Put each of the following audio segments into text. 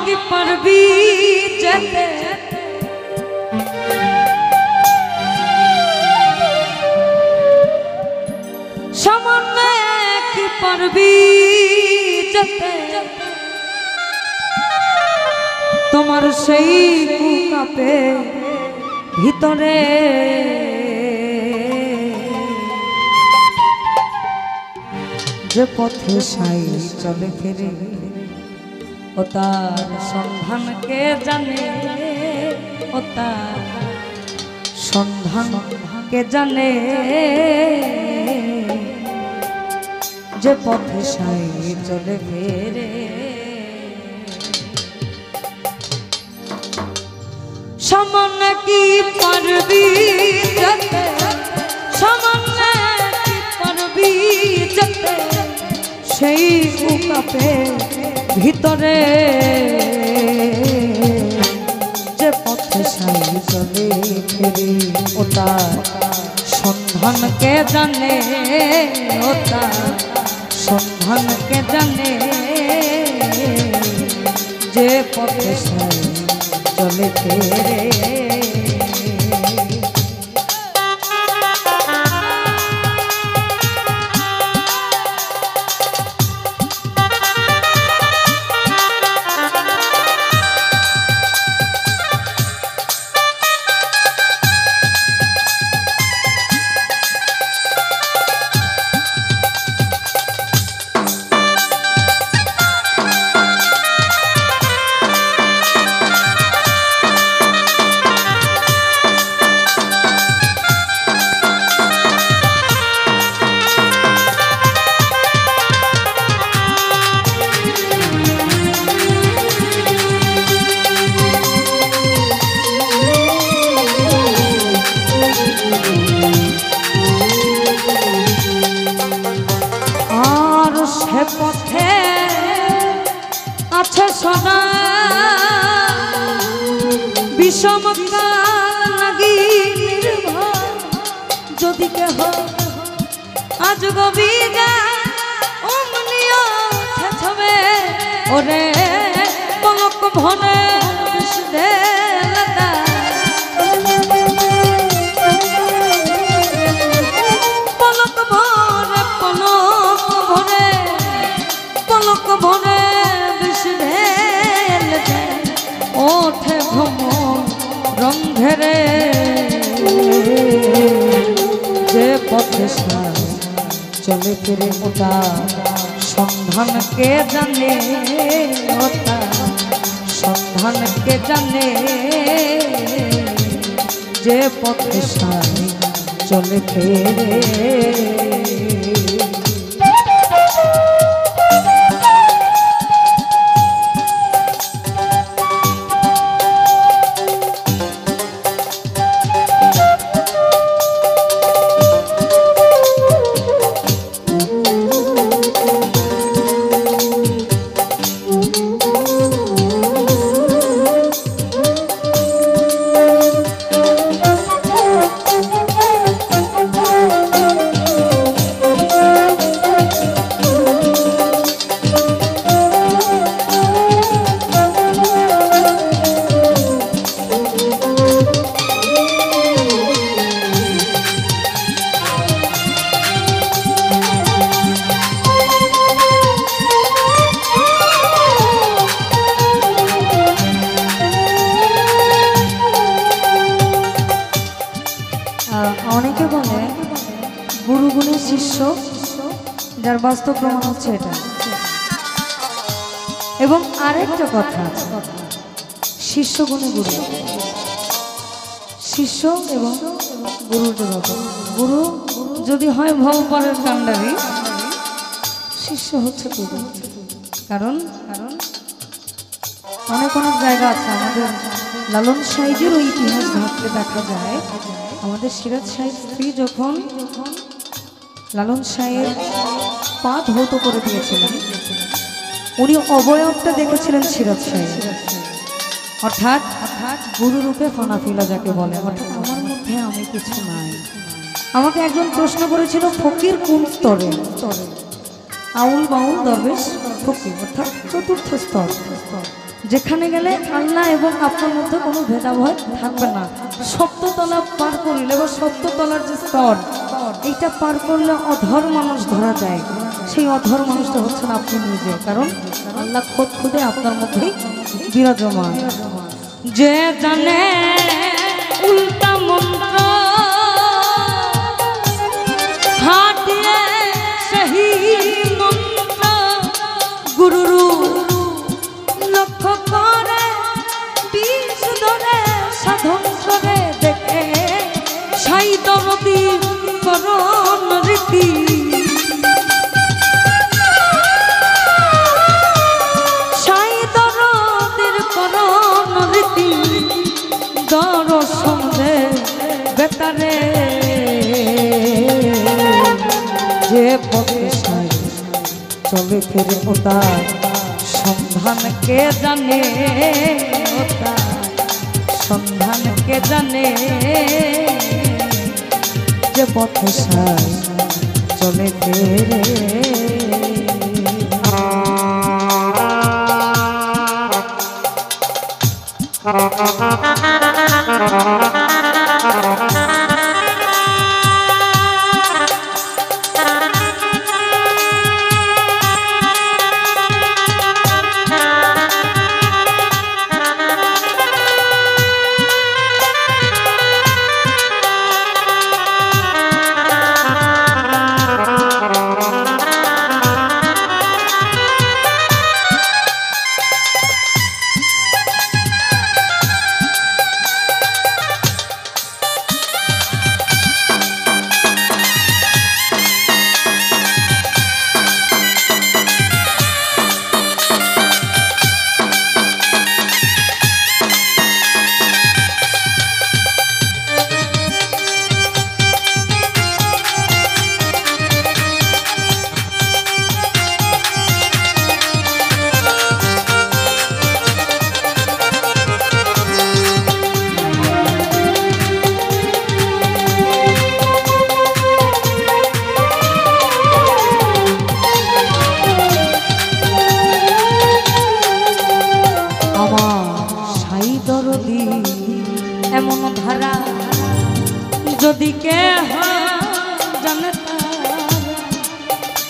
কি পারবি যেতে সামান্য কি পারবি যেতে তোমার সেই বুকাপে ভিতরে যে পথে সাই চলে ফিরে ও তার সন্ধান কে জানে ও তার সন্ধান কে জানে যে পথে সাই চলে ফিরে সামান্য কি পারবি যেতে সামান্য কি পারবি যেতে সেই বুকাপে ভিতরে যে পথে সাই চলে ফিরে ও তার সন্ধান কে জানে ও তার সন্ধান কে জানে যে পথে সাই চলে ফিরে পথে আছে সোনা বিষম লাগি নির্ভর যদি কেহ আজ গভীরা অমনিও ছবে ওরে পলক ভনে পলক ভরে ওঠে ভ্রমণ রং ধরে যে পথে চলে ফিরে ওটা সন্ধান কে জানে ওটা সন্ধান কে জানে যে পথে চলে ফিরে অনেকে বলে গুরু গুণের শিষ্য, যার বাস্তব প্রমাণ হচ্ছে এটা। এবং আরেকটা কথা আছে, শিষ্য গুণে গুরু, শিষ্য এবং গুরুর ব্যাপার। গুরু যদি হয় ভবপারের কাণ্ডারী, শিষ্য হচ্ছে গুরু। কারণ অনেক অনেক জায়গা আছে আমাদের লালন সাহেবের ওই ইতিহাস ঘাটলে দেখা যায়, আমাদের সিরাজ সাহেব স্ত্রী যখন লালন সাহেব পা ধৌত করে দিয়েছিলেন, উনি অবয়বটা দেখেছিলেন সিরাজ সাহেব, অর্থাৎ গুরুরূপে ফনাফিলা যাকে বলে, অর্থাৎ আমার মধ্যে আমি কিছু নাই। আমাকে একজন প্রশ্ন করেছিল ফকির কোন স্তরে? আউল বাউল দরবেশ ফকির, অর্থাৎ চতুর্থ স্তর। যেখানে গেলে আল্লাহ এবং আপনার মধ্যে কোনো ভেদাভেদ থাকবে না। সপ্ততলা পার করলে বা সপ্ততলার যে স্তর এইটা পার করলে অধর মানুষ ধরা যায়। সেই অধর মানুষটা হচ্ছেন আপনি নিজে, কারণ আল্লাহ খোদ খুদে আপনার মধ্যেই বিরাজমান। যে জানে উল্টা মন্ত্র হাটিয়ে সেই মন্ত্র গুরুরু লক্ষ্য করে বিষ ধরে সাধন করে দেখে সাই দরদি করণ রীতি। সাই দরদির করণ রীতি দর্শন দে বেতারে। যে পথে সাই চলে ফিরে ওতার সন্ধান কে জানে, ওতার সন্ধান কে জানে। যে পথে সাই চলে ফিরে এমন ধারা যদি কে জানে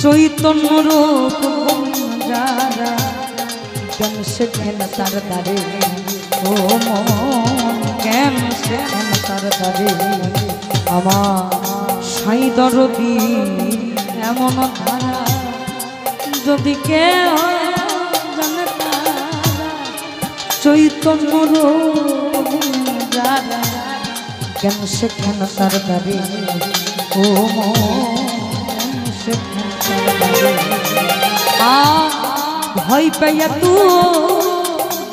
চৈতন্য রূপ যারা কেন সেখান তার দ্বারে ও মন কেন সেখান তার দ্বারে আমার সাই দরদি এমন ধারা যদি কে জানে চৈতন্য রূপ যারা কেন সেখান তার দ্বারে ও মন সেখান তার দ্বারে ভয় পাইয়া তু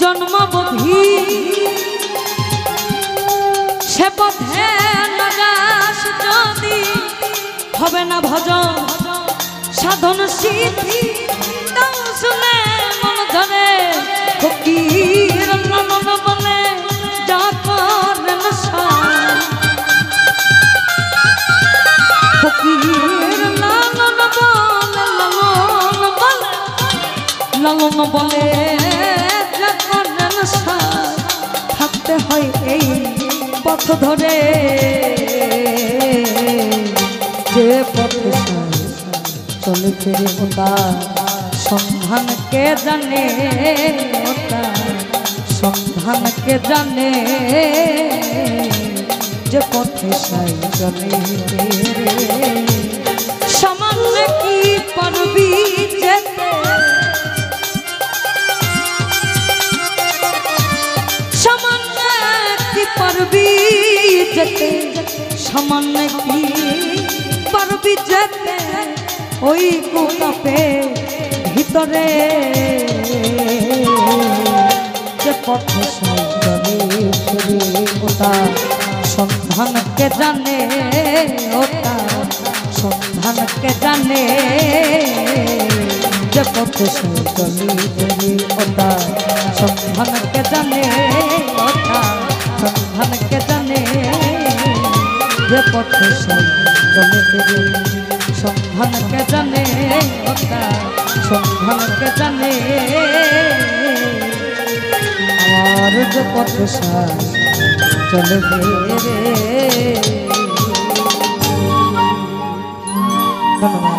জন্মবধি সে পথে নাগাস যদি হবে না ভজন সাধন সিদ্ধি তাও শুনে মন ধরে ফকির মন বলে যা করেন ফকির লালন বলে যা করেন থাকতে হয় এই পথ ধরে যে পথে চলে ফিরে ওতার সন্ধান কে জানে ওতার সন্ধান কে জানে যে পথে সাই চলে সামান্য কি পারবি যেতে সামান্য কি পারবি যেতে সামান্য কি পারবি যেতে ওই কুকাপে ভিতরে যে পথে সাই চলে ফিরে ওতার সন্ধান কে জানে ওতার সন্ধান কে জানে যে পথে সাই চলে ফিরে ওতার সন্ধান কে জানে ওতার সন্ধান কে জানে যে পথে সাই চলে ফিরে সন্ধান কে জানে ওতার সন্ধান কে জানে সহজ পথ সাই চলবে রে। ধন্যবাদ।